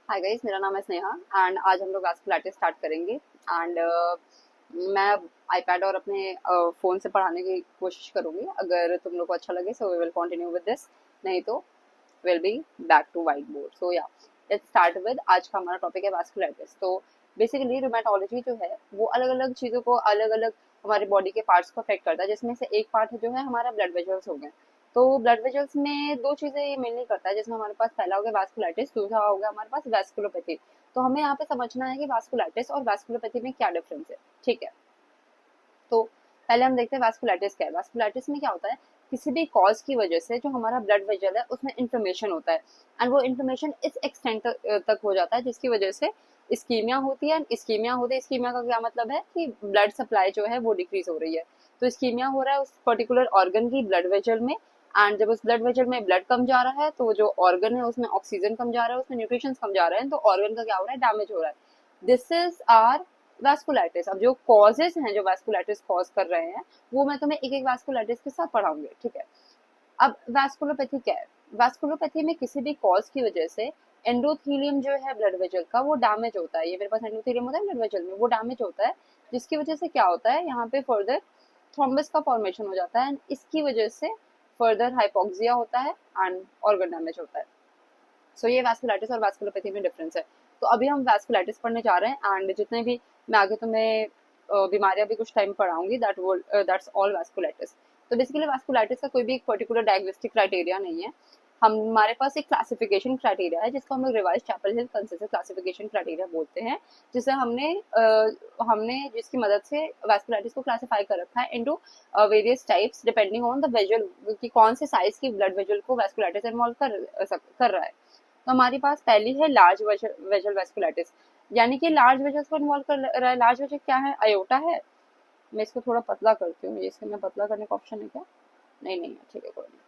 Hi guys, मेरा नाम है स्नेहा एंड आज हम लोग वास्कुलाइटिस स्टार्ट करेंगे एंड मैं आईपैड और अपने फ़ोन से पढ़ाने की कोशिश करूंगी। अगर तुम लोग को अच्छा लगे so we will continue with this, नहीं तो will be back to whiteboard. So yeah let's start with आज का हमारा टॉपिक है वास्कुलाइटिस। तो बेसिकली रूमेटोलॉजी जो है वो अलग अलग चीज़ों को अलग अलग हमारी बॉडी के पार्ट्स को अफेक्ट करता है, जिसमें से एक पार्ट जो है हमारा ब्लड वेजल्स हो गए। तो ब्लड वेजल्स में दो चीजें ये मेनली करता है, जिसमें हमारे पास पहला हो गया वास्कुलाइटिस, दूसरा हो गया हमारे पास वैस्कुलोपैथी। तो हमें यहाँ पे समझना है कि वास्कुलाइटिस और वैस्कुलोपैथी में क्या डिफरेंस है। ठीक है, तो पहले हम देखते हैं वास्कुलाइटिस क्या है। वास्कुलाइटिस में क्या होता है, किसी भी कॉज की वजह से जो हमारा ब्लड वेजल है उसमें इन्फ्लेमेशन होता है एंड वो इन्फ्लेमेशन इस एक्सटेंट तक हो जाता है जिसकी वजह से इस्कीमिया होती है। इस्कीमिया होती है, इस्कीमिया का क्या मतलब है कि ब्लड सप्लाई जो है वो डिक्रीज हो रही है। तो इस्कीमिया हो रहा है उस पर्टिकुलर ऑर्गन की ब्लड वेजल में, एंड जब उस ब्लड वेजल में ब्लड कम जा रहा है तो जो ऑर्गन है उसमें ऑक्सीजन कम जा रहा है, उसमें न्यूट्रिशन कम जा रहे हैं, तो ऑर्गन का क्या हो रहा है, डैमेज हो रहा है। This is our vasculitis. अब जो कॉजेज हैं जो वास्कुलाइटिस कॉज कर रहे हैं वो मैं तुम्हें एक एक वास्कुलाइटिस के साथ पढ़ाऊंगी। ठीक है, अब वास्कुलोपैथी क्या है। वास्कुलोपैथी में किसी भी कॉज की वजह से एंडोथेलियम जो है ब्लड वेजल का वो डैमेज होता है। ये मेरे पास एंडोथेलियम होता है ब्लड वेजल में, वो डैमेज होता है, जिसकी वजह से क्या होता है, यहाँ पे फर्दर थ्रोम्बस का फॉर्मेशन हो जाता है एंड इसकी वजह से फर्दर हाइपोक्सिया होता है एंड ऑर्गन डैमेज होता है। सो ये वास्कुलाइटिस और वास्कुलोपैथी में डिफरेंस है। तो अभी हम वास्कुलाइटिस पढ़ने जा रहे हैं एंड जितने भी मैं आगे तुम्हें बीमारियां भी कुछ टाइम पढ़ाऊंगी, दैट्स ऑल वास्कुलाइटिस। तो बेसिकली वास्कुलाइटिस का कोई भी एक पर्टिकुलर डायग्नोस्टिक क्राइटेरिया नहीं है। हमारे पास एक क्लासिफिकेशन क्राइटेरिया है जिसको हम लोग revised Chapel Hill consensus classification criteria बोलते हैं, जिसे हमने जिसकी मदद से वास्कुलाइटिस को क्लासिफाई कर रखा है into various types depending on the vessel कि कौन से साइज की ब्लड वेजल को वास्कुलाइटिस इन्वॉल्व कर रहा है। तो हमारे पास पहली है लार्ज वेजल वेस्कुलाइटिस, यानी कि लार्ज वेजल्स को इन्वॉल्व कर रहा है। लार्ज वेजल क्या है, अयोटा है। मैं इसको थोड़ा पतला करती हूँ, इसके में पतला करने का ऑप्शन है क्या? नहीं नहीं है, ठीक है, कोई नहीं।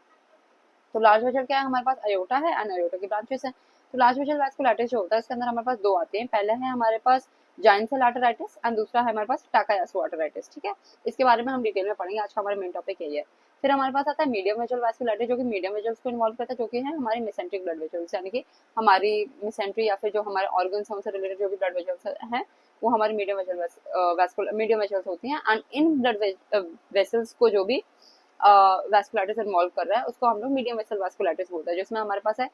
तो लार्ज वेजल क्या है, हमारे पास अयोटा है एंड अयोटा की ब्रांचेस है। तो लार्ज वेजल वैस्कुलाइटिस जो होता है इसके अंदर हमारे पास दो आते हैं। पहले है हमारे पास जाइंट सेल आर्टराइटिस एंड दूसरा है हमारे पास टाकायासु आर्टराइटिस। ठीक है, इसके बारे में हम डिटेल में पढ़ेंगे, आज का हमारा मेन टॉपिक यही है। फिर हमारे पास आता है मीडियम वेजल वैस्कुलाइटिस, जो कि मीडियम वेजल्स को इन्वॉल्व करता है, जो कि है हमारे मेसेंट्रिक ब्लड वेजल्स, यानी कि हमारी मेसेंट्री या फिर जो हमारे ऑर्गन्स हैं उनसे रिलेटेड जो भी ब्लड वेजल्स हैं वो हमारी मीडियम वेजल्स होती हैं। एंड इन ब्लड वेसल्स को जो भी वैस्कुलाइटिस इन्वॉल्व कर रहा है उसको हम लोग मीडियम वेसल वैस्कुलाइटिस बोलते हैं, जिसमें हमारे पास है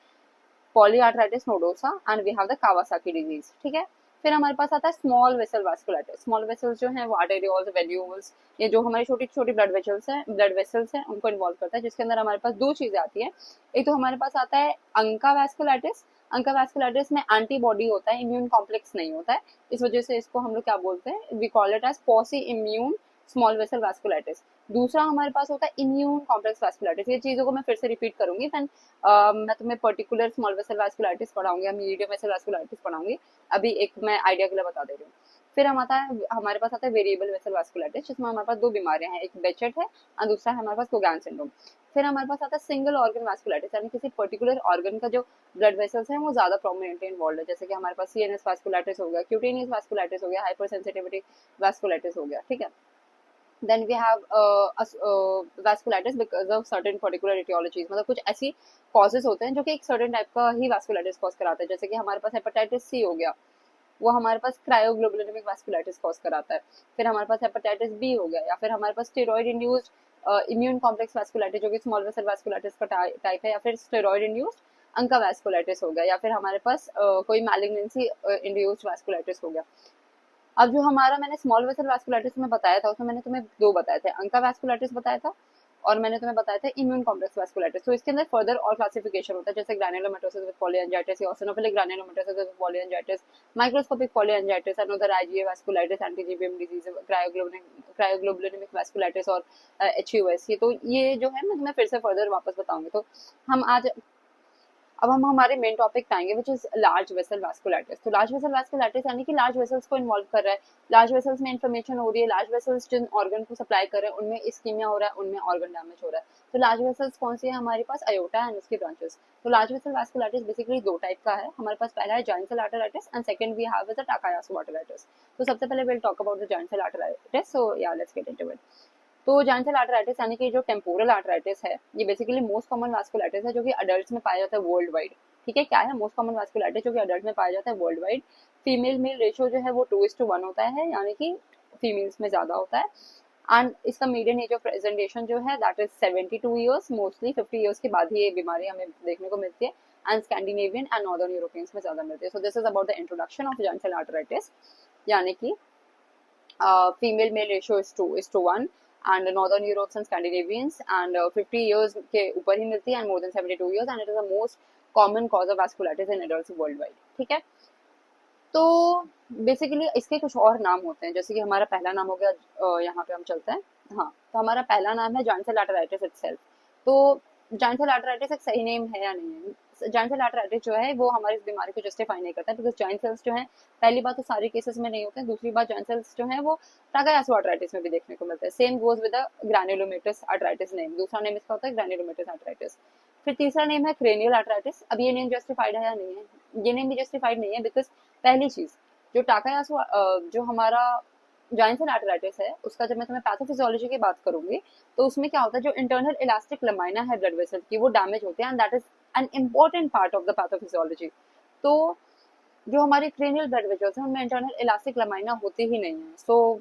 polyarteritis nodosa and we have the Kawasaki disease. ठीक है, फिर हमारे पास आता है small vessel vasculitis. Small vessels जो है वो आर्टेरियोल्स, वेन्यूल्स, ये जो हमारी छोटी छोटी ब्लड वेसल्स हैं उनको इन्वॉल्व करता है, जिसके अंदर हमारे पास दो चीजें आती है। एक तो हमारे पास आता है अंका वैस्कुलाइटिस। अंका वैस्कुलाइटिस में एंटीबॉडी होता है, इम्यून कॉम्प्लेक्स नहीं होता है, इस वजह से इसको हम लोग क्या बोलते हैं, we call it as pauci immune small vessel vasculitis. दूसरा हमारे पास होता है इम्यून कॉम्प्लेक्स वैस्कुलाइटिस। ये चीजों को मैं फिर से रिपीट करूंगी, मैं तुम्हें पर्टिकुलर स्मॉल वेसल वैस्कुलाइटिस पढ़ाऊंगी या मीडियम वेसल वैस्कुलाइटिस पढ़ाऊंगी। अभी एक मैं आइडिया के लिए बता दे रही हूँ। फिर हमारे पास आता है वेरिएबल वेसल वैस्कुलाइटिस, जिसमें हमारे पास दो बीमारियां हैं, एक बेचेट है और दूसरा है हमारे पास कोगैन सिंड्रोम। फिर हमारे पास आता है सिंगल ऑर्गन वैस्कुलाइटिस, यानी किसी पर्टिकुलर ऑर्गन का जो ब्लड वेसल्स है वो ज्यादा प्रोमिनेंटली इन्वॉल्व है, जैसे कि हमारे पास सीएनएस वैस्कुलाइटिस हो गया, क्यूटेनियस वैस्कुलाइटिस हो गया, हाइपर सेंसिटिविटी वैस्कुलाइटिस हो गया। ठीक है, then we have vasculitis because of certain particular etiologies, मतलब कुछ ऐसी causes होते हैं जो कि एक certain टाइप का ही vasculitis cause कराते हैं, जैसे कि हमारे पास हेपेटाइटिस सी हो गया, वो हमारे पास क्रायोग्लोबुलिनेमिक वैस्कुलाइटिस कॉज कराता है। फिर हमारे पास हेपेटाइटिस बी हो गया, या फिर हमारे पास steroid induced immune complex vasculitis जो कि स्मॉल वेसल वैस्कुलाइटिस का टाइप है, या फिर स्टेरॉइड इंड्यूस्ड अंका वैस्कुलाइटिस हो गया, या फिर हमारे पास कोई मैलिग्नेंसी इंड्यूस्ड वैस्कुलाइटिस हो गया। अब जो हमारा मैंने स्मॉल वेसल वैस्कुलाइटिस में बताया था उसमें मैंने तुम्हें दो बताए थे, अंका वैस्कुलाइटिस बताया था और मैंने तुम्हें बताया था इम्यून कॉम्प्लेक्स वैस्कुलाइटिस। तो इसके अंदर फर्दर और क्लासिफिकेशन होता है, जैसे granulomatosis with polyangiitis, eosinophilic granulomatosis with polyangiitis, microscopic polyangiitis, another IgA vasculitis, anti GBM disease, cryoglobulinemic vasculitis और एचयूएस। ये जो है मैं तुम्हें फिर से फर्दर वापस बताऊंगी। तो हम आज अब हम हमारे मेन टॉपिक पे आएंगे, which is large vessel vasculitis. तो लार्ज वेसल वैस्कुलाइटिस यानी कि लार्ज वेसल्स को इन्वॉल्व कर रहा है, लार्ज वेसल्स में इन्फ्लेमेशन हो रही है, लार्ज वेसल्स जिन ऑर्गन को सप्लाई कर रहे हैं उनमें इस्कीमिया हो रहा है, उनमें ऑर्गन डैमेज हो रहा है। तो लार्ज वेसल्स कौन सी है हमारे पास, अयोटा एंड उसकी ब्रांचेस। तो लार्ज वेसल वैस्कुलाइटिस बेसिकली दो टाइप का है हमारे पास, पहला है giant cell arteritis and second we have the Takayasu arteritis. तो सबसे पहले will talk about the giant cell arteritis, so yeah let's get into it. तो जॉइंट सेल आर्टराइटिस यानी कि जो टेम्पोरल आर्टराइटिस है, ये बेसिकली मोस्ट कॉमन वास्कुलाइटिस है जो कि अडल्ट्स में पाया जाता है वर्ल्ड वाइड। ठीक है, क्या है मोस्ट कॉमन वास्कुलाइटिस जो कि अडल्ट में पाया जाता है world wide. Female male ratio जो है वो 2:1 होता है, यानी कि फीमेल्स में ज्यादा होता है। एंड इसका मीडियन एज ऑफ प्रेजेंटेशन जो है that is 72 years, mostly 50 years के बाद ही ये बीमारी हमें देखने को मिलती है, and Scandinavian and northern Europeans में ज्यादा मिलती है। So this is about the introduction of giant cell arthritis, यानी कि female male ratio is 2:1 and northern Europes and Scandinavians, and 50 years के ऊपर ही मिलती है and more than 72 years, and it is the most common cause of vasculitis in adults worldwide. ठीक है, तो बेसिकली इसके कुछ और नाम होते हैं, जैसे कि हमारा पहला नाम हो गया, यहाँ पे हम चलते हैं। हाँ, तो हमारा पहला नाम है जॉइंट सेल आर्थराइटिस इटसेल्फ। तो जॉइंट सेल आर्थराइटिस एक सही नेम है या नहीं है? जॉइंट सेल आर्थराइटिस जो है वो हमारी इस बीमारी को जस्टिफाई नहीं करता, बिकॉज जॉइंट सेल्स जो है, पहली बात तो सारे केसेस में नहीं होते हैं, दूसरी बात जॉइंट सेल्स जो है वो टाकायासु आर्थराइटिस में भी देखने को मिलते हैं। Same goes with the granulomatous arthritis name, दूसरा नेम इसका होता है ग्रैन्युलोमेटस आर्थराइटिस। फिर तीसरा नेम है क्रेनियल आर्थराइटिस। अब ये नेम जस्टिफाइड है या नहीं है? ये नेम भी जस्टिफाइड नहीं है, बिकॉज पहली चीज जो टाकायासु जो हमारा जॉइंट सेल आर्थराइटिस है उसका जब मैं तुम्हें पैथोफिजियोलॉजी की बात करूंगी तो उसमें क्या होता है, जो इंटरनल इलास्टिक लमाइना है ब्लड वेसल की वो डैमेज होते हैं, and that is an important part of the pathophysiology. तो जो हमारी क्रेनियल ब्लड वेसल्स हैं उनमें इंटरनल इलास्टिक लमाइना होती ही नहीं है, so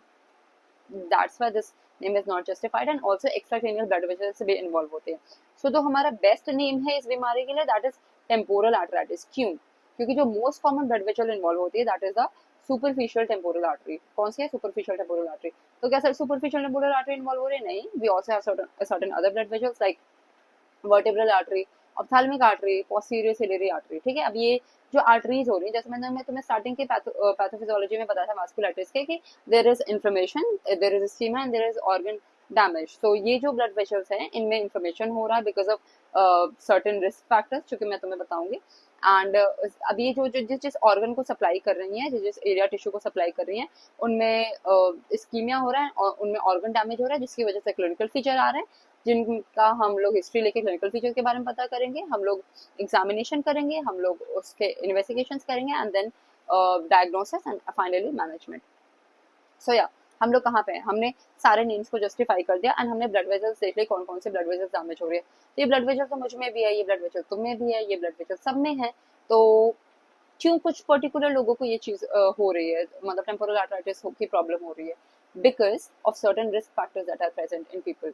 that's why this name is not justified, and also extra cranial blood vessels भी इन्वॉल्व होते हैं। सो जो हमारा बेस्ट नेम है इस बीमारी के लिए दैट इज टेम्पोरल आर्थराइटिस। क्यों? क्योंकि जो most common blood vessel involve होती है that is the superficial temporal artery. कौन सी है? Superficial temporal artery. तो क्या sir superficial temporal artery involve हो रही है? नहीं, we also have certain other blood vessels like vertebral artery, ophthalmic artery, posterior ciliary artery. ठीक है, अब ये जो आर्टरीज हो रही है, जैसे मैं तुम्हें स्टार्टिंग के पैथोफिजियोलॉजी में बताया था वास्कुलाइटिस के कि there is inflammation, there is ischaemia and there is organ damage. तो ये जो ब्लड वेसल्स हैं इनमें इन्फ्लेमेशन हो रहा है because of certain risk factors जो कि मैं तुम्हें बताऊंगी। एंड अब ये जो जिस जिस ऑर्गन को सप्लाई कर रही हैं, जिस जिस एरिया टिश्यू को सप्लाई कर रही हैं, उनमें इस्कीमिया हो रहा है और उनमें ऑर्गन डैमेज हो रहा है, जिसकी वजह से क्लिनिकल फीचर आ रहे हैं, जिनका हम लोग हिस्ट्री लेके क्लिनिकल फीचर के बारे में पता करेंगे, हम लोग एग्जामिनेशन करेंगे, हम लोग उसके इन्वेस्टिगेशन करेंगे, and then diagnosis and finally management. So yeah हम लोग कहाँ पे हैं? हमने सारे नेम्स को जस्टिफाई कर दिया एंड हमने ब्लड वेसल्स देख लिए कौन कौन से ब्लड वेसल्स डैमेज हो रही है। तो ये ब्लड वेसल तो मुझ में भी है, ये ब्लड वेसल तुम में भी है, ये ब्लड वेसल सब में है। तो क्यों कुछ पर्टिकुलर लोगों को ये चीज हो रही है, मतलब टेम्पोरल आर्थराइटिस की प्रॉब्लम हो रही है? Because of certain risk factors that are present in people.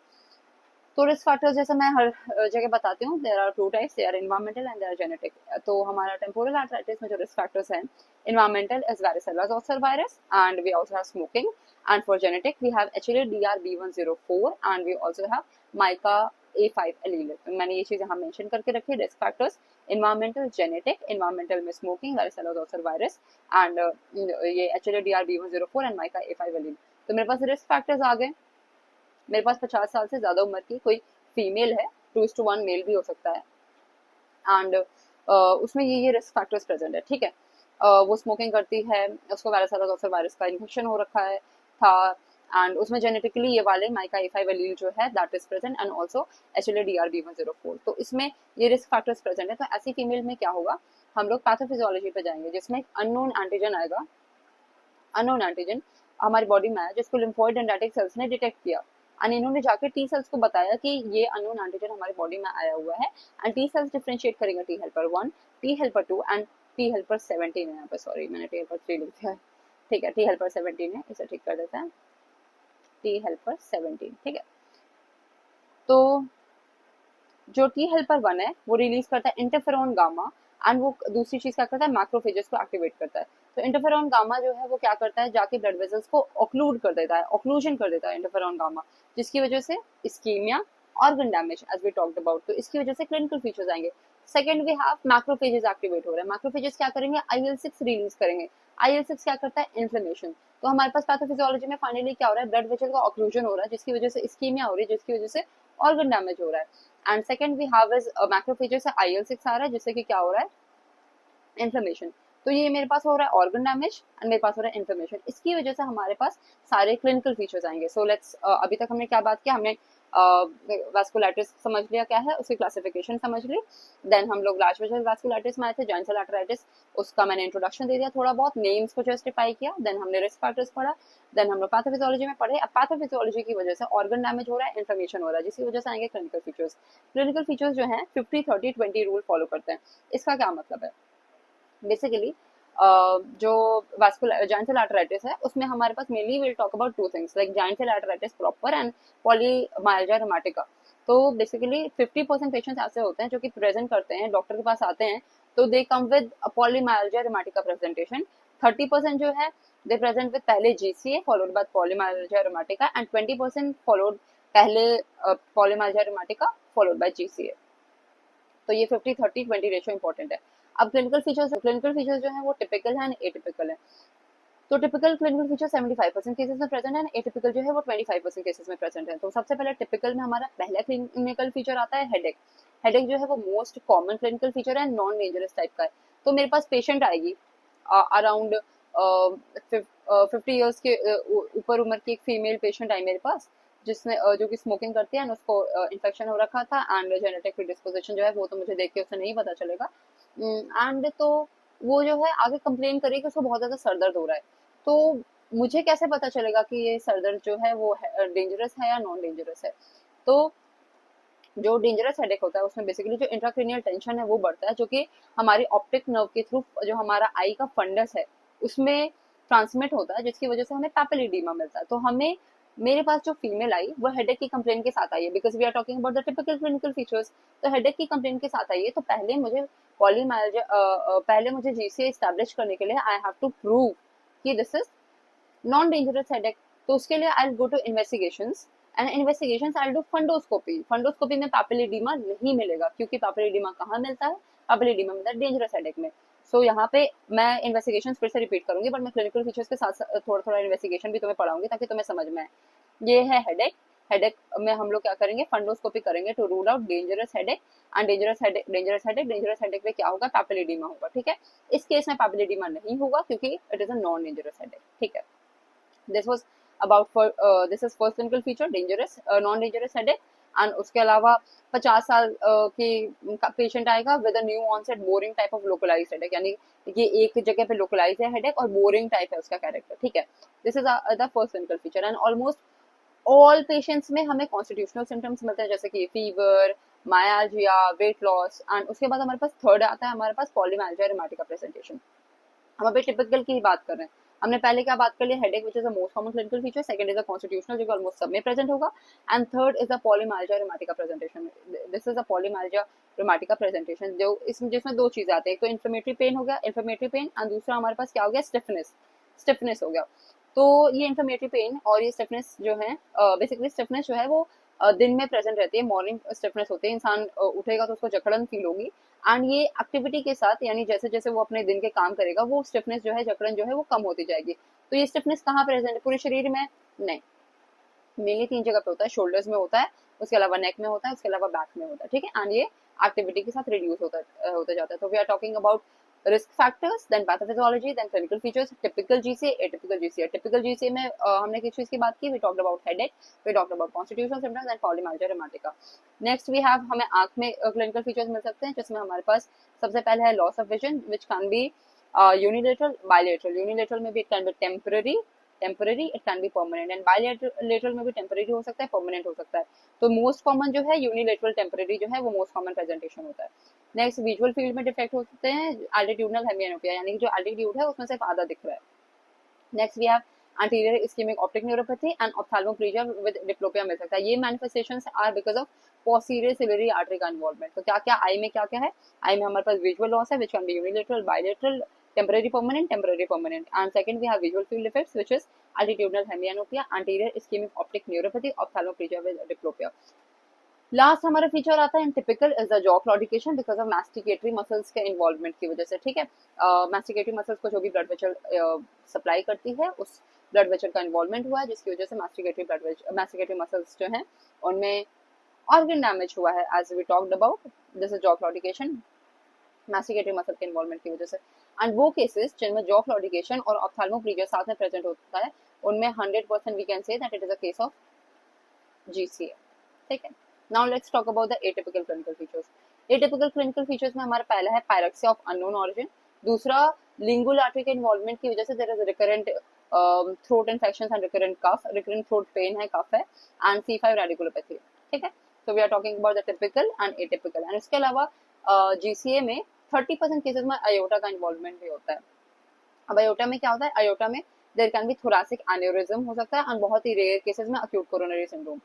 तो रिस्क फैक्टर्स जैसे मैं हर जगह बताती हूँ, there are two types, they are environmental and they are genetic. तो हमारा टेम्पोरल आर्थराइटिस में जो रिस्क फैक्टर्स हैं, environmental is varicella zoster virus and we also have smoking, and for genetic we have HLA-DR-B104 and we also have MICA A5 allele. मैंने ये चीज यहाँ mention करके रखी है, risk factors environmental, genetic. Environmental में smoking, वारिसेला zoster virus and ये HLA-DR-B104 and mica A5 allele. तो मेरे पास रिस्क फैक्टर्स आ गए। मेरे पास 50 साल से ज्यादा उम्र की कोई फीमेल है, 2:1 मेल भी हो सकता है, एंड उसमें ये रिस्क फैक्टर्स प्रेजेंट है। ठीक है, वो स्मोकिंग करती है, उसको वायरस वायरस का इन्फेक्शन हो रखा है था, एंड उसमें जेनेटिकली ये वाले माइका A5 एलील जो है that is present, and also HLA-DR-B104। तो इसमें ये रिस्क फैक्टर्स प्रेजेंट है। तो ऐसी फीमेल में क्या होगा, हम लोग पैथोफिजियोलॉजी पे जाएंगे जिसमें अननोन एंटीजन आएगा। अननोन एंटीजन हमारी बॉडी में आया जिसको लिम्फोइड डेंड्राइटिक सेल्स ने डिटेक्ट किया, एंड इन्होंने जाकर टी सेल्स को बताया कि ये अननोन एंटीजन हमारी बॉडी में आया हुआ है, एंड टी सेल्स डिफरेंशिएट करेंगे T helper 1, T helper 2 and T helper 17 है यहाँ पे, सॉरी मैंने टी हेल्पर 3 लिख दिया है। ठीक है, टी हेल्पर 17 है, इसे ठीक कर देते हैं, टी हेल्पर 17। ठीक है, तो जो टी हेल्पर 1 है वो रिलीज करता है इंटरफेरॉन गामा, एंड वो दूसरी चीज क्या करता है, मैक्रोफेजेस को एक्टिवेट करता है। तो इंटरफेरॉन गामा जो है वो क्या करता है, जाके ब्लड वेसल्स को ऑक्लूड कर देता है, ऑक्लूजन कर देता है इंटरफेरॉन गामा, जिसकी वजह से ischemia, organ damage as we talked about. तो इसकी वजह से क्लिनिकल फीचर्स आएंगे। Second we have macrophages activate हो रहे हैं। मैक्रोफेजेस क्या करेंगे, IL-6 रिलीज करेंगे। IL-6 क्या करता है, इन्फ्लेमेशन। तो हमारे पास पैथोफिजियोलॉजी में फाइनली क्या हो रहा है, ब्लड वेसल का ऑक्लूजन हो रहा है, जिसकी वजह से इस्कीमिया हो रही है, जिसकी वजह से ऑर्गन डैमेज हो रहा है। And second we have is macrophages से IL-6 आ रहा है, जिससे कि क्या हो रहा है, इन्फ्लेमेशन। तो ये मेरे पास हो रहा है ऑर्गन डैमेज एंड मेरे पास हो रहा है इन्फ्लेमेशन। इसकी वजह से हमारे पास सारे क्लिनिकल फीचर्स आएंगे। सो लेट्स अभी तक हमने क्या बात किया, हमने वास्कुलाइटिस समझ लिया क्या है, उसकी क्लासिफिकेशन समझ ली। देन हम लोग लार्ज वेसल वास्कुलाइटिस में आए थे, जॉइंट सेल आर्थराइटिस, उसका मैंने इंट्रोडक्शन दे दिया थोड़ा बहुत, नेम्स को जस्टिफाई किया। देन हमने रिस्क फैक्टर्स पढ़ा। देन हम लोग पैथोफिजियोलॉजी में पढ़े। अब पैथोफिजियोलॉजी की वजह से ऑर्गन डैमेज हो रहा है, इन्फ्लेमेशन हो रहा है, जिसकी वजह से आएंगे क्लिनिकल फीचर्स। क्लिनिकल फीचर्स जो है 50-30-20 रूल फॉलो करते हैं। इसका क्या मतलब है? बेसिकली जो वास्कुलर जॉइंट सेल आर्थराइटिस है उसमें हमारे पास mainly will talk about two things like giant cell arthritis proper and polymyalgia rheumatica. तो बेसिकली 50% पेशेंट्स ऐसे होते हैं जो कि प्रेजेंट करते हैं, डॉक्टर के पास आते हैं, तो दे कम विद पॉलीमायल्जिया रोमैटिका प्रेजेंटेशन। 30% जो है दे प्रेजेंट विद पहले GCA followed by polymyalgia rheumatica and 20% followed पहले polymyalgia rheumatica followed by GCA. तो ये 50-30-20 रेशियो इंपॉर्टेंट है। अब क्लिनिकल फीचर्स जो है वो टिपिकल है एंड एटिपिकल है। तो टिपिकल क्लिनिकल फीचर 75% केसेस में प्रेजेंट है, एटिपिकल जो है वो 25% केसेस में प्रेजेंट है। तो सबसे पहले टिपिकल में हमारा पहला क्लिनिकल फीचर आता है हेडेक। हेडेक जो है वो मोस्ट कॉमन क्लिनिकल फीचर है, नॉन डेंजरस टाइप का है। तो मेरे पास पेशेंट आएगी अराउंड 50 ईयर्स के ऊपर उम्र की एक फीमेल पेशेंट आई मेरे पास, जिसने जो कि स्मोकिंग करती है एंड उसको इन्फेक्शन हो रखा था एंड जेनेटिक प्रीडिस्पोजिशन जो है वो तो मुझे देख के उसे नहीं पता चलेगा। एंड तो वो जो है आगे कंप्लेन करेगी कि उसको बहुत ज्यादा सर दर्द हो रहा है। तो मुझे कैसे पता चलेगा कि ये सर दर्द जो है वो डेंजरस है या नॉन डेंजरस है? तो जो डेंजरस हेडेक होता है उसमें बेसिकली जो इंट्राक्रेनियल टेंशन है वो बढ़ता है, जो कि हमारी ऑप्टिक नर्व के थ्रू जो हमारा आई का फंडस है उसमें ट्रांसमिट होता है, जिसकी वजह से हमें पैपिलिडीमा मिलता है। तो हमें मेरे पास जो फीमेल आई वो हेडेक की कंप्लेन के साथ आई है, because we are talking about the typical clinical features. तो हेडेक की कंप्लेन के साथ आई है, तो पहले मुझे पॉलीमायल्जिया पहले मुझे जीसीए एस्टैब्लिश करने के लिए आई हैव टू प्रूव कि this is non dangerous headache. तो उसके लिए I go to investigations and investigations I do fundoscopy. Fundoscopy में पैपिलिडीमा नहीं मिलेगा, क्योंकि पैपिलिडीमा कहाँ मिलता है? पैपिलिडीमा मिलता है डेंजरस हेडेक में। सो यहाँ पे मैं इन्वेस्टिगेशन फिर से रिपीट करूंगी, बट मैं क्लिनिकल फीचर्स के साथ थोड़ा थोड़ा इन्वेस्टिगेशन भी तुम्हें पढ़ाऊंगी ताकि तुम्हें समझ में आए। ये है हेडेक। हेडेक में हम लोग क्या करेंगे? फंडोस्कोपी करेंगे to rule out dangerous headache. And dangerous headache में क्या होगा? पैपिलिडीमा होगा। ठीक है, इस केस में पैपिलिडीमा नहीं होगा क्योंकि it is a non dangerous headache. ठीक है, this was about for this is first clinical feature dangerous non dangerous headache. And उसके अलावा 50 साल की पेशेंट आएगा with a new onset boring type of localized headache, यानी ये एक जगह पे लोकलाइज है हेडेक और बोरिंग टाइप है उसका कैरेक्टर। ठीक है, this is the first clinical feature. And almost all patients में हमें कॉन्स्टिट्यूशनल सिम्टम्स मिलते हैं, जैसे कि फीवर, मायालजिया, वेट लॉस। एंड उसके बाद हमारे पास थर्ड आता है हमारे पास पॉलीमायल्जिया रोमैटिका प्रेजेंटेशन। हम अभी टिपिकल की ही बात कर रहे हैं। हमने पहले क्या बात कर लिया? Headache which is the most common clinical feature, second is the constitutional जो कि ऑलमोस्ट सब में प्रेजेंट होगा, and third is the polymyalgia rheumatica presentation. This is the polymyalgia rheumatica presentation जो इसमें जिसमें दो चीजें आती है, एक तो इन्फ्लेमेटरी पेन हो गया, इन्फ्लेमेटरी पेन, एंड दूसरा हमारे पास क्या हो गया? स्टिफनेस हो गया। तो ये इन्फ्लेमेटरी पेन और ये स्टिफनेस जो है बेसिकली स्टिफनेस जो है वो दिन में प्रेजेंट रहती है, मॉर्निंग स्टिफनेस होती है, इंसान उठेगा तो उसको जकड़न फील होगी। एंड ये एक्टिविटी के साथ यानी जैसे जैसे वो अपने दिन के काम करेगा वो स्टिफनेस जो है, जकड़न जो है वो कम होती जाएगी। तो ये स्टिफनेस कहाँ प्रेजेंट है? पूरे शरीर में नहीं, मेनली 3 जगह पे होता है। शोल्डर्स में होता है, उसके अलावा नेक में होता है, उसके अलावा बैक में होता है। ठीक है, एंड ये एक्टिविटी के साथ रिड्यूस होता जाता है। तो we are talking about risk factors, then pathophysiology, then clinical features, typical GCA, atypical GCA. Typical GCA में हमने किस चीज की बात की? We talked about headache, we talked about constitutional symptoms and polymyalgia rheumatica. Next we have, हमें आंख में क्लिनिकल फीचर्स मिल सकते हैं, जिसमें हमारे पास सबसे पहले है loss of vision which can be unilateral, bilateral. Unilateral में भी it can be temporary, it can be permanent, and bilateral में भी टेम्पररी हो सकता है, परमानेंट हो सकता है। तो मोस्ट कॉमन जो है यूनिलेटरल टेम्पररी जो है वो मोस्ट कॉमन प्रेजेंटेशन होता है। नेक्स्ट विजुअल फील्ड में डिफेक्ट हो सकते हैं, एल्टीट्यूडनल हेमियानोपिया, यानी कि जो एल्टीट्यूड है उसमें सिर्फ आधा दिख रहा है। Next we have anterior ischemic optic neuropathy and ophthalmoplegia with diplopia मिल सकता है। ये manifestations are because of posterior ciliary artery का involvement। तो क्या क्या आई में क्या क्या है? आई में हमारे पास visual loss है which can be unilateral, bilateral, temporary permanent, and second we have visual field defects which is altitudinal hemianopia, anterior ischemic optic neuropathy, ophthalmoplegia with diplopia। Last हमारा फीचर आता है typical is the jaw claudication because of masticatory muscles के involvement की वजह से। ठीक है, masticatory muscles को जो भी ब्लड वेसल सप्लाई करती है उस ब्लड वेसल का इन्वॉल्वमेंट हुआ है, जिसकी वजह से मैस्टिकेटरी मसल्स जो है उनमें ऑर्गन डैमेज हुआ है। As we talked about, this is jaw claudication, masticatory muscle के इन्वॉल्वमेंट की वजह से। एंड वो केसेस जिनमें जॉ क्लॉडिकेशन और ऑप्थेल्मोप्लेजिया साथ में प्रेजेंट होता है उनमें 100% we can say that it is a case of GCA. ठीक है। Now let's talk about the atypical clinical features. Atypical clinical features में हमारा पहला है पायरेक्सिया ऑफ अननोन ऑरिजिन, दूसरा लिंगुअल आर्टरी के इन्वॉल्वमेंट की वजह से there is recurrent throat infection and recurrent cough, recurrent throat pain है, कफ है, एंड C5 रेडिकुलोपैथी, ठीक है। So we are talking about the typical and atypical. And इसके अलावा GCA में 30% केसेस में अयोटा का इन्वॉल्वमेंट भी होता है। अब अयोटा में क्या होता है, अयोटा में there can be thoracic aneurysm हो सकता है, और बहुत ही रेयर केसेस में अक्यूट कोरोनरी सिंड्रोम।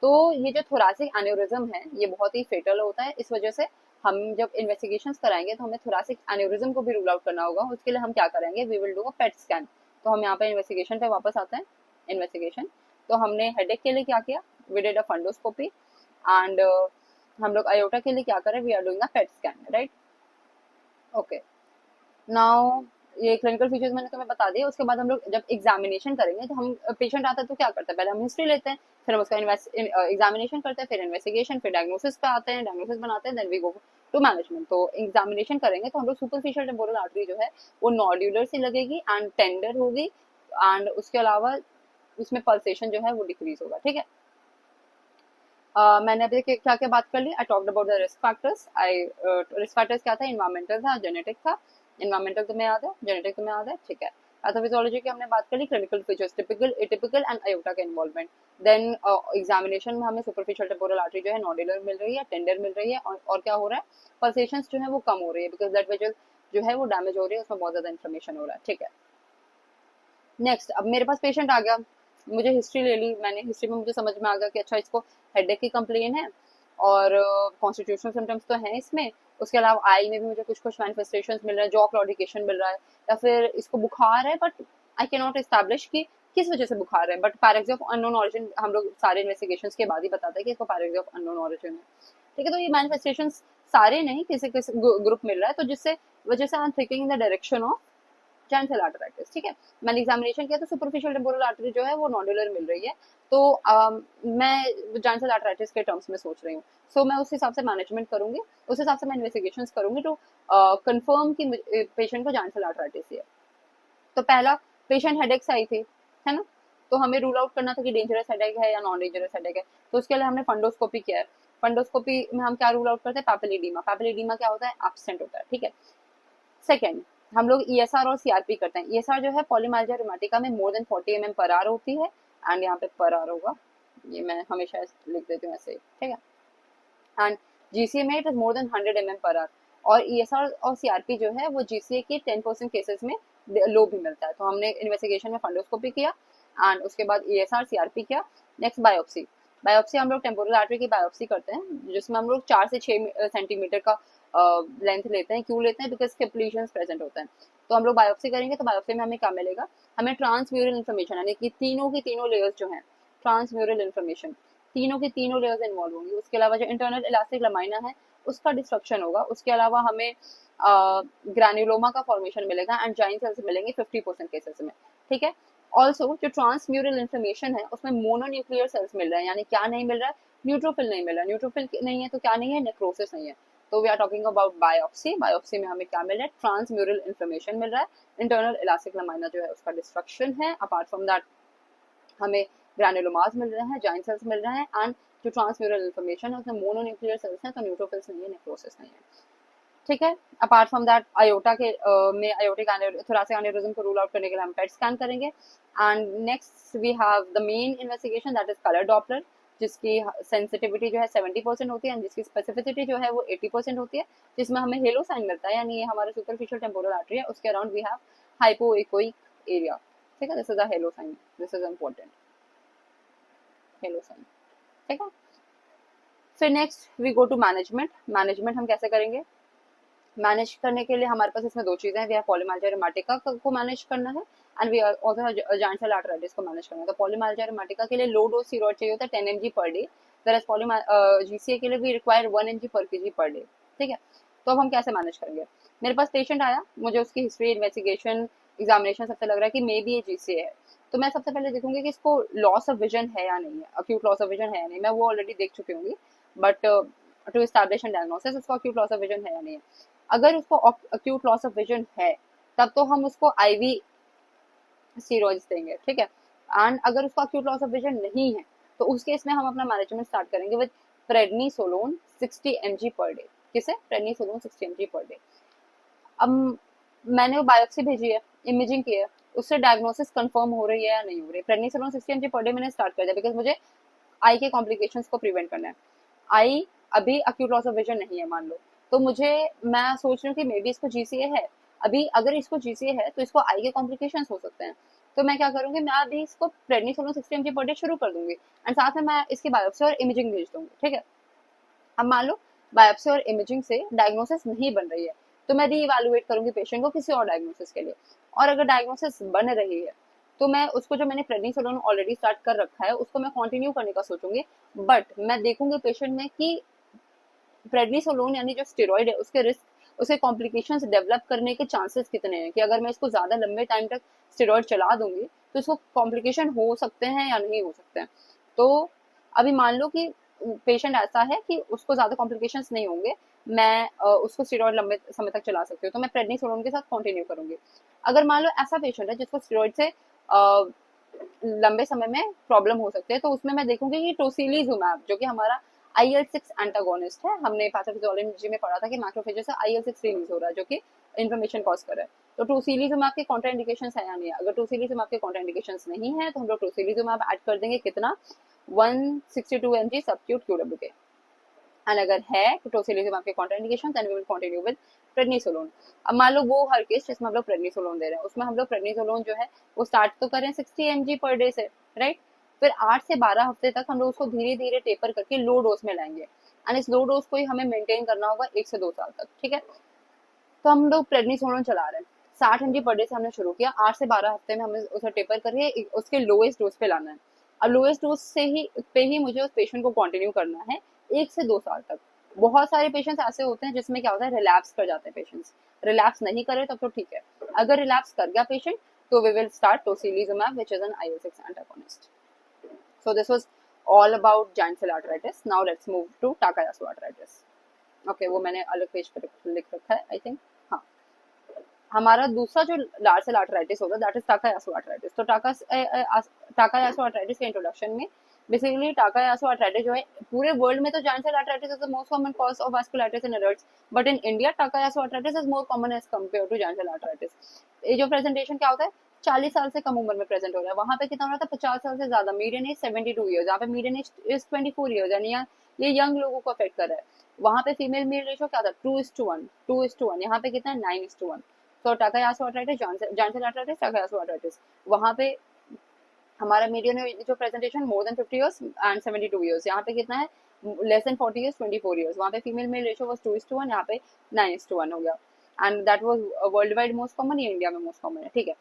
तो ये जो थोरासिक एन्यूरिज्म है ये बहुत ही फेटल होता है, इस वजह से हम जब इन्वेस्टिगेशंस कराएंगे तो हमें थोरासिक एन्यूरिज्म को भी रूल आउट करना होगा। उसके लिए हम क्या करेंगे, we will do a PET scan. तो हम यहाँ पे इन्वेस्टिगेशन पे वापस आते हैं। इन्वेस्टिगेशन तो हमने हेडेक के लिए क्या किया, we did a fundoscopy, and हम लोग अयोटा के लिए क्या करें, we are doing a PET scan, right. Okay, now ये क्लिनिकल फीचर्स मैंने तुम्हें बता दिए। उसके बाद हम लोग जब एग्जामिनेशन करेंगे तो हम पेशेंट आता है तो क्या करते हैं, पहले हम हिस्ट्री लेते हैं, फिर हम उसका एग्जामिनेशन करते हैं, फिर इन्वेस्टिगेशन, फिर डायग्नोसिस पे आते हैं, डायग्नोसिस बनाते हैं, then we go to management. तो एग्जामिनेशन करेंगे तो हम लोग सुपरफिशियल टेम्पोरल आर्टरी जो है वो नॉड्यूलर सी लगेगी एंड टेंडर होगी, एंड उसके अलावा उसमें पल्सेशन जो है वो डिक्रीज होगा, ठीक है। मैंने अभी क्या क्या बात कर ली, I talked about the risk factors. Risk factors क्या था, इन्वायरमेंटल था, जेनेटिक था। इन्वायरमेंटल तुम्हें याद है, जेनेटिक तुम्हें याद है, ठीक है। पैथोफिजियोलॉजी की हमने बात कर ली, clinical features typical, atypical and aorta का इन्वॉल्वमेंट। देन एग्जामिनेशन में हमें सुपरफिशियल टेम्पोरल आर्टरी जो है नॉड्यूलर मिल रही है, टेंडर मिल रही है, और क्या हो रहा है, पल्सेशंस जो है वो कम हो रही है, बिकॉज ब्लड वेजल जो है वो डैमेज हो रही है, उसमें बहुत ज्यादा इन्फ्लेमेशन हो रहा है, ठीक है। नेक्स्ट, अब मेरे पास पेशेंट आ गया, मुझे हिस्ट्री ले ली मैंने, हिस्ट्री में मुझे समझ में आ गया कि अच्छा इसको हेडेक की कंप्लेन है और कॉन्स्टिट्यूशनल सिम्टम्स तो हैं इसमें। उसके अलावा आई में भी मुझे कुछ कुछ मैनिफेस्टेशंस मिल रहे हैं, जॉ क्लॉडिकेशन मिल रहा है, या फिर इसको बुखार है, but I can not establish कि किस वजह से बुखार है, but pyrexia of unknown origin हम लोग सारे इन्वेस्टिगेशन के बाद ही बताते हैं कि इसको पायरेक्सिया ऑफ अननोन ऑरिजिन है, ठीक है। तो ये मैनिफेस्टेशन सारे नहीं, किसी किसी ग्रुप मिल रहा है, तो जिससे वजह से I am thinking in the direction of giant cell arteritis, ठीक है। मैंने एग्जामिनेशन किया तो सुपरफिशियल टेम्पोरल आर्टरी जो है वो नॉडुलर मिल रही है, तो मैं जॉइंट सेल आर्टराइटिस के टर्म्स में सोच रही हूँ। सो मैं उस हिसाब से मैनेजमेंट करूंगी, उस हिसाब से मैं इन्वेस्टिगेशंस करूंगी टू कंफर्म कि पेशेंट को जॉइंट सेल आर्टराइटिस है। तो पहला पेशेंट हेडेक से आई थी, है ना, तो हमें रूल आउट करना था कि डेंजरस हेडेक है या नॉन डेंजरस हेडेक है। तो उसके लिए हमने फंडोस्कोपी किया है। फंडोस्कोपी में हम क्या रूल आउट करते हैं, पैपिलिडीमा। पैपिलिडीमा क्या होता है, एब्सेंट होता है, ठीक है। सेकेंड, हम लोग ESR और CRP करते हैं। ESR जो है पॉलीमाइल्जिया रूमेटिका में मोर देन 40 mm पर आर होती है, एंड यहाँ पे पर आर होगा, ये मैं हमेशा लिख देती हूँ ऐसे ही, ठीक है। एंड GCA में it is more than 100 mm पर आर, और ESR और CRP जो है वो GCA के 10% केसेस में लो भी मिलता है। तो हमने इन्वेस्टिगेशन में फंडोस्कोपी किया, एंड उसके बाद ESR CRP किया। Next biopsy. बायोप्सी हम लोग टेम्पोरल आर्टरी की बायोप्सी करते हैं, जिसमें हम लोग 4 से 6 सेंटीमीटर का लेंथ लेते हैं। क्यों लेते हैं, बिकॉज स्किप प्रेजेंट होते हैं। तो हम लोग बायोप्सी करेंगे, तो बायोप्सी में हमें क्या मिलेगा, हमें ट्रांसम्यूरल इन्फॉर्मेशन, यानी कि तीनों की तीनों लेयर्स जो हैं, ट्रांसम्यूरल इन्फॉर्मेशन, तीनों की तीनों लेयर्स इन्वॉल्व होंगी। उसके अलावा जो इंटरनल इलास्टिक लमाइना है उसका डिस्ट्रक्शन होगा। उसके अलावा हमें ग्रैन्युलोमा का फॉर्मेशन मिलेगा, एंड जाइंट सेल्स मिलेंगे 50% केसेस में, ठीक है। ऑल्सो जो ट्रांसम्यूरल इन्फॉर्मेशन है उसमें मोनोन्यूक्लियर सेल्स मिल रहे हैं, यानी क्या नहीं मिल रहा है, न्यूट्रोफिल नहीं मिल रहा है। न्यूट्रोफिल नहीं है तो क्या नहीं है, नेक्रोसिस नहीं है। तो we are talking about biopsy. Biopsy में हमें क्या मिल रहा है, ट्रांसम्यूरल इन्फॉर्मेशन मिल रहा है, इंटरनल इलास्टिक लमाइना जो है उसका डिस्ट्रक्शन है। अपार्ट फ्रॉम दैट हमें ग्रैन्युलोमास मिल रहे हैं, जाइंट सेल्स मिल रहे हैं, एंड जो ट्रांसम्यूरल इन्फॉर्मेशन है उसमें मोनोन्यूक्लियर सेल्स हैं, तो न्यूट्रोफिल्स नहीं है, नेक्रोसिस नहीं है, ठीक है। अपार्ट फ्रॉम दैट अयोटा के में अयोटिक थोरासिक एन्यूरिज्म को रूल आउट करने के लिए हम पेट स्कैन करेंगे। And next we have the main investigation, that is colour Doppler, जिसकी सेंसिटिविटी जो है 70% होती है, जिसकी स्पेसिफिसिटी जो है वो 80% होती है, जिसमें हमें हेलो साइन मिलता है, यानी ये हमारे सुपरफिशियल टेम्पोरल आर्टरी है, उसके around we have hypoechoic area, ठीक है। This is a halo sign, this is important, halo sign, ठीक है। फिर next we go to management. Management हम कैसे करेंगे, मैनेज करने के लिए हमारे पास इसमें दो चीजें हैं, वी हैव पॉलीमाइल्जिया रूमेटिका को मैनेज करना है, and we also giant cell arteritis को मैनेज करना है। तो पॉलीमाइल्जिया रूमेटिका के लिए लो डोज स्टेरॉइड चाहिए होता है 10 mg पर डे, व्हेरेas GCA के लिए वी रिक्वायर 1 mg पर kg पर डे, ठीक है। तो अब हम कैसे मैनेज करेंगे, मेरे पास पेशेंट आया, मुझे उसकी हिस्ट्री, इन्वेस्टिगेशन, एग्जामिनेशन सबसे लग रहा है कि मे बी ये GCA है। तो मैं सबसे पहले देखूंगी कि इसको लॉस ऑफ विजन है या नहीं है, अक्यूट लॉस ऑफ विजन है या नहीं, मैं वो ऑलरेडी देख चुकी हूँ, but to establish and diagnosis उसको अक्यूट लॉस ऑफ विजन है या नहीं है। अगर उसको अक्यूट लॉस ऑफ विजन है तब तो हम उसको IV स्टीरॉइड्स देंगे, ठीक है। एंड अगर उसको अक्यूट लॉस ऑफ विजन नहीं है तो उस केस में हम अपना मैनेजमेंट स्टार्ट करेंगे with prednisolone 60 mg per day. किसे? Prednisolone 60 mg per day. अब मैंने वो बायोप्सी भेजी है, इमेजिंग की है, उससे डायग्नोसिस कंफर्म हो रही है या नहीं हो रही है। प्रेडनिसोलोन 60 mg पर डे मैंने स्टार्ट कर दिया बिकॉज मुझे आई के कॉम्प्लिकेशंस को प्रिवेंट करना है। आई अभी अक्यूट लॉस ऑफ विजन नहीं है मान लो, तो मुझे, मैं सोच रही हूँ कि मे बी इसको जीसीए है। अभी अगर इसको जीसीए है तो इसको आई के कॉम्प्लिकेशंस हो सकते हैं। तो मैं क्या करूंगी, मैं अभी इसको प्रेडनिसोलोन 60 mg पर डे शुरू कर दूंगी एंड साथ में मैं इसकी बायोप्सी और इमेजिंग भेज दूंगी। ठीक है, अब मान लो बायोप्सी और इमेजिंग से डायग्नोसिस नहीं बन रही है तो मैं रीइवैल्यूएट करूंगी पेशेंट को किसी और डायग्नोसिस के लिए। और अगर डायग्नोसिस बन रही है तो मैं उसको, जो मैंने प्रेडनिसोलोन ऑलरेडी स्टार्ट कर रखा है उसको मैं कंटिन्यू करने का सोचूंगी। बट मैं देखूंगी पेशेंट में कि प्रेडनिसोलोन यानी जो स्टेरॉइड है उसके रिस्क, उसके कॉम्प्लिकेशंस डेवलप करने के चांसेस कितने हैं, कि अगर मैं इसको ज्यादा लंबे टाइम तक स्टेरॉइड चला दूंगी तो इसको कॉम्प्लिकेशन हो सकते हैं या नहीं हो सकते हैं। तो अभी मान लो कि पेशेंट ऐसा है कि उसको ज्यादा कॉम्प्लिकेशंस नहीं होंगे, मैं उसको स्टेरॉइड लंबे समय तक चला सकती हूँ, तो मैं प्रेडनिसोलोन के साथ कंटिन्यू करूंगी। अगर मान लो ऐसा पेशेंट है जिसको स्टेरॉइड से लंबे समय में प्रॉब्लम हो सकती है, तो उसमें मैं देखूंगी कि टोसिलीजुमैब जो कि हमारा IL-6 एंटागोनिस्ट है, हमने पैथोफिजियोलॉजी में पढ़ा था कि मैक्रोफेजेस से IL-6 रिलीज हो रहा है जो कि इन्फ्लेमेशन कॉज कर रहा है। तो टोसिलीजुमैब के कॉन्ट्राइंडिकेशंस है या नहीं है? अगर टोसिलीजुमैब के कॉन्ट्राइंडिकेशंस नहीं है तो हम लोग टोसिलीजुमैब ऐड कर देंगे, कितना, 162 mg सबक्यूट QW। एंड अगर है तो टोसिलीजुमैब के contraindication, then we will continue with prednisolone. अब मान लो वो हर केस जिसमें हम लोग प्रेडनिसोलोन दे रहे हैं उसमें हम लोग प्रेडनिसोलोन जो है वो स्टार्ट तो करें 60 mg पर डे से, राइट। फिर 8 से 12 हफ्ते तक हम लोग उसको धीरे धीरे टेपर करके लो डोज में लाएंगे एंड इस लो डोज को ही हमें मेंटेन करना होगा 1 से 2 साल तक। ठीक है, तो हम लोग प्रेडनिसोलोन चला रहे हैं 60 mg पर डे से हमने शुरू किया, 8 से 12 हफ्ते में हमें उसे टेपर करके उसके लोएस्ट डोज पे लाना है। अब लोएस्ट डोज से ही मुझे उस पेशेंट को कंटिन्यू करना है 1 से 2 साल तक। बहुत सारे पेशेंट्स ऐसे होते हैं जिसमें क्या होता है, रिलैप्स कर जाते हैं पेशेंट्स। रिलैप्स नहीं करे तब तो ठीक है, अगर रिलैप्स कर गया पेशेंट तो we will start tocilizumab which is an IL-6 antagonist. So this was all about giant cell arteritis. Now let's move to Takayasu arteritis. Okay, वो मैंने अलग पेज पर लिख रखा है आई थिंक। हाँ, हमारा दूसरा जो लार्ज सेल आर्थराइटिस होगा दैट इज टाकायासु आर्थराइटिस। तो टाकायासु आर्थराइटिस के इंट्रोडक्शन में बेसिकली टाकायासु आर्थराइटिस जो है, पूरे वर्ल्ड में तो giant cell arthritis is the most common cause of vasculitis in adults, but in India Takayasu arthritis is more common as compare to giant cell arthritis. ये जो presentation क्या होता है, 40 साल से कम उम्र में प्रेजेंट हो रहा है, वहां पे कितना हो रहा था 50 साल से ज्यादा, मीडियन एज 72 ईयर्स, यहाँ पे मीडियन एज इज 24 ईयर्स, यानी ये यंग लोगों को अफेक्ट कर रहा है। वहां पे फीमेल मेल रेशो क्या था, 2:1, यहाँ पे कितना है 9:1। तो Takayasu arthritis, giant cell arthritis, Takayasu arthritis, वहां पे हमारा मीडियन जो presentation more than 50 years and 72 years, यहाँ पे कितना है लेस देन 40 इयर्स 24 इयर्स। वहाँ पे फीमेल मेल रेशो वाज 2:1, यहाँ पे 9:1 हो गया and that was world wide most common, ये इंडिया में मोस्ट कॉमन है। ठीक है,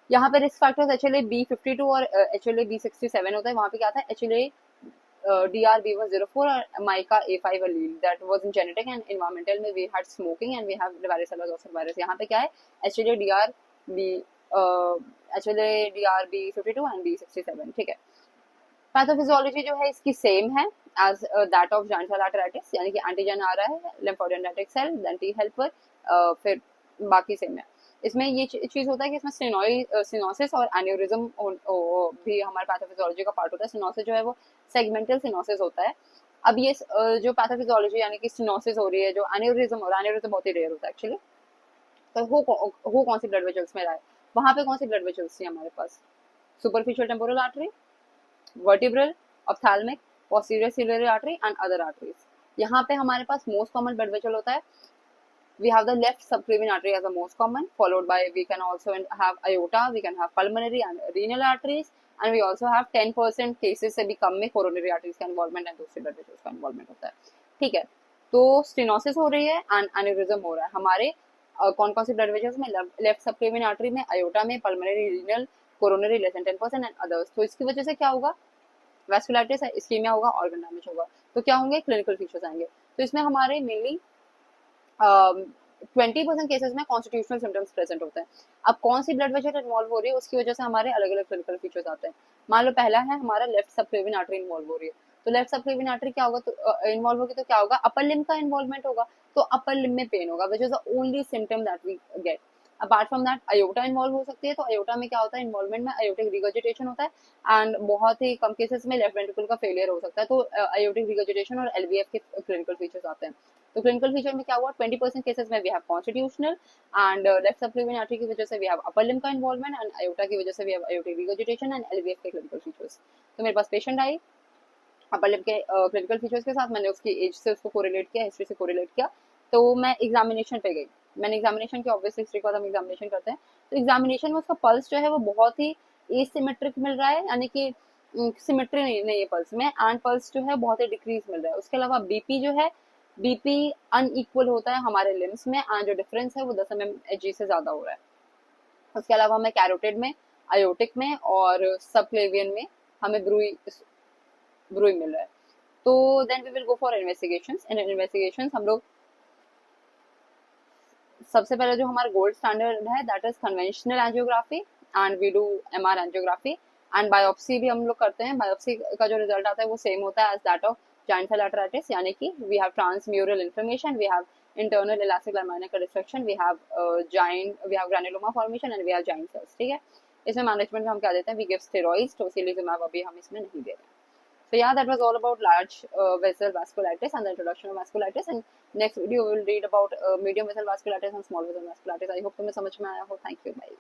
यहाँ पे रिस्क फैक्टर्स HLA-B52 और HLA-B67 होता है। वहाँ पे क्या था, HLA DR-B104 और MICA A5 allele that was in genetic and environmental में we had smoking and we have varicella zoster virus। यहाँ पे क्या है HLA-DR-B52 and B67। ठीक है, पैथोफिजियोलॉजी जो है इसकी सेम है as that of giant cell arthritis, यानी कि एंटीजन आ रहा है, lymphodendritic cell, then T helper, फिर बाकी सेम है। इसमें ये चीज होता है कि इसमें सिनोसिस और एन्यूरिज्म भी हमारे पैथोफिजियोलॉजी का पार्ट होता है। सिनोसिस जो है वो सेगमेंटल सिनोसिस होता है। अब ये जो पैथोफिजियोलॉजी यानी कि सिनोसिस हो रही है, जो एन्यूरिज्म, और एन्यूरिज्म बहुत ही रेयर होता है एक्चुअली, तो हो कौन सी ब्लड वेसल्स में रहा है, वहां पे कौन सी ब्लड वेसल्स थी हमारे पास, superficial temporal artery, vertebral, ophthalmic, posterior ciliary artery and other arteries. यहाँ पे हमारे पास मोस्ट कॉमन ब्लड वेसल होता है, we have the left subclavian artery as the most common, followed by we can also have aorta, we can have pulmonary and renal arteries, and we also have 10% cases से भी कम में coronary arteries का involvement and दूसरे blood vessels का involvement होता है। ठीक है, तो स्टेनोसिस हो रही है एंड एन्यूरिज्म हो रहा है हमारे कौन कौन से ब्लड वेसल्स में, लेफ्ट सबक्लेवियन आर्टरी में, अयोटा में, pulmonary, renal, coronary less than 10% and others. तो इसकी वजह से क्या होगा, वैस्कुलाइटिस है, इस्कीमिया होगा, ऑर्गन डैमेज होगा। तो क्या होंगे, क्लिनिकल फीचर्स आएंगे। तो इसमें हमारे मेनली 20% केसेस में कॉन्स्टिट्यूशनल सिम्टम्स प्रेजेंट होते हैं। अब कौन सी ब्लड वेसल इन्वॉल्व हो रही है उसकी वजह से हमारे अलग अलग क्लिनिकल फीचर्स आते हैं। मान लो पहला है हमारा लेफ्ट सबक्लेवियन आर्टरी इन्वॉल्व हो रही है, तो लेफ्ट सबक्लेवियन आर्टरी क्या होगा, तो इन्वॉल्व होगी तो क्या होगा, अपर लिम्ब का इन्वॉल्वमेंट होगा, तो अपर लिम्ब में पेन होगा, which is the only symptom that we get. Apart from that aorta involve हो सकती है। तो अयोटा में क्या होता है, इन्वॉल्वमेंट में अयोटिक रिगर्जिटेशन होता है एंड बहुत ही कम केसेस में लेफ्ट वेंट्रिकल का फेलियर हो सकता है। तो अयोटिक रिगर्जिटेशन और एलवीएफ के क्लिनिकल फीचर्स आते हैं। तो क्लिनिकल फीचर में क्या हुआ, 20% केसेस में we have constitutional and left subclavian artery की वजह से वी हैव अपर लिम्ब का इन्वॉल्वमेंट एंड अयोटा की वजह से we have aortic regurgitation and LVF के क्लिनिकल फीचर्स। तो मेरे पास पेशेंट आई अपर लिप के क्लिनिकल फीचर्स के साथ, मैंने उसकी एज से उसको कोरिलेट किया, हिस्ट्री से कोरिलेट किया। तो मैं एग्जामिनेशन पे गई, मैंने एग्जामिनेशन की ऑब्वियस हिस्ट्री के बाद हम एग्जामिनेशन करते हैं। तो एग्जामिनेशन में उसका पल्स जो है वो बहुत ही एसिमेट्रिक मिल रहा है, यानी कि सिमेट्री नहीं है पल्स में, एंड पल्स जो है बहुत ही डिक्रीज मिल रहा है। उसके अलावा बीपी जो है, बीपी अनइक्वल होता है हमारे लिम्स में एंड जो डिफरेंस है वो 10 mm से ज्यादा हो रहा है। उसके अलावा हमें कैरोटिड में, अयोटिक में और सबक्लेवियन में हमें ब्रूई ब्रूई मिल रहा है। तो then we will go for investigations. In investigations हम लोग सबसे पहले जो हमारा गोल्ड स्टैंडर्ड है that is conventional angiography and we do MR angiography and biopsy भी हम लोग करते हैं। बायोप्सी का जो रिजल्ट आता है वो सेम होता है as that of giant cell arteritis, यानी कि we have transmural inflammation, we have internal elastic lamina destruction, we have we have granuloma formation and we have giant cells. ठीक है, इसमें मैनेजमेंट में हम क्या देते हैं, वी गिव स्टेरॉइड्स, टोसिलिजुमैब अभी हम इसमें नहीं दे रहे हैं। So yeah, that was all about large vessel vasculitis and the introduction of vasculitis. And next video we will read about medium vessel vasculitis and small vessel vasculitis. I hope तुम्हें समझ में आया हो. Thank you. Bye.